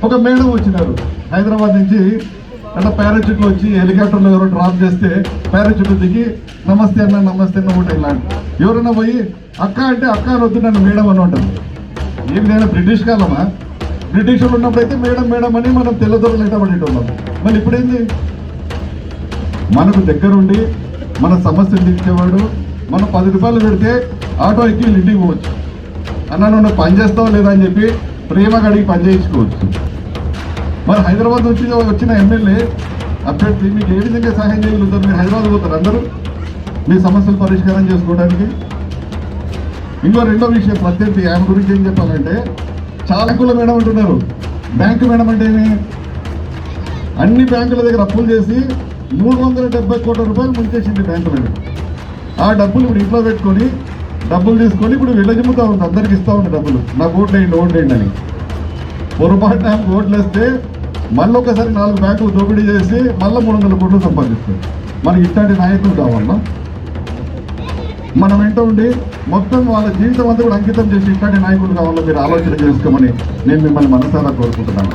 ఒక మేడం వచ్చినారు హైదరాబాద్ నుంచి, అట్లా పారాచూట్లో వచ్చి హెలికాప్టర్లో ఎవరో డ్రాప్ చేస్తే పారాచూట్ దిగి నమస్తే అన్న నమస్తే అన్న ఉంటాయి. ఇలాంటి ఎవరైనా పోయి అక్క అంటే అక్క అని వద్దు నన్ను మేడం అని ఉంటుంది. ఏం నేను బ్రిటిష్ కాలమా? బ్రిటిష్ వాళ్ళు ఉన్నప్పుడైతే మేడం మేడం అని మనం తెల్లదొరలు ఎట్టబడేటోళ్ళం. మళ్ళీ ఇప్పుడేంది? మనకు దగ్గరుండి మన సమస్యలు తీర్చేవాడు. మనం 10 రూపాయలు పెడితే ఆటో ఎక్కి ఇంటికి పోవచ్చు. అన్న నువ్వు పని చేస్తావు లేదా అని చెప్పి ప్రేమగా అడిగి పని చేయించుకోవచ్చు. మరి హైదరాబాద్ నుంచి వచ్చిన ఎమ్మెల్యే అభ్యర్థి మీకు ఏ విధంగా సహాయం చేయగలుగుతారు? మీరు హైదరాబాద్ పోతారు అందరూ మీ సమస్యలు పరిష్కారం చేసుకోవడానికి. రెండో విషయం ప్రత్యర్థి ఆమె గురించి ఏం చెప్పాలంటే, చాలా కుల మేడం అంటున్నారు. బ్యాంకు మేడం అంటే ఏమి? అన్ని బ్యాంకుల దగ్గర అప్పులు చేసి 370 కోట్ల రూపాయలు ముంచేసింది బ్యాంకు మేడం. ఆ డబ్బులు ఇప్పుడు ఇంట్లో పెట్టుకొని డబ్బులు తీసుకొని ఇప్పుడు విలజిమ్ముతా ఉంది, అందరికి ఇస్తూ ఉంది డబ్బులు. నాకు ఓట్లేయండి అని. పొరపాటున ఆమెకు ఓట్లు వేస్తే మళ్ళీ ఒకసారి 4 బ్యాంకులు దోపిడీ చేసి మళ్ళీ 300 కోట్లు సంపాదిస్తారు. మనకి ఇట్లాంటి నాయకులు కావాలన్నా? మనం ఏంటో ఉండి మొత్తం వాళ్ళ జీవితం అంతా కూడా అంకితం చేసి ఇట్లాంటి నాయకులు కావాలో మీరు ఆలోచన చేసుకోమని నేను మిమ్మల్ని మనసారా కోరుకుంటున్నాను.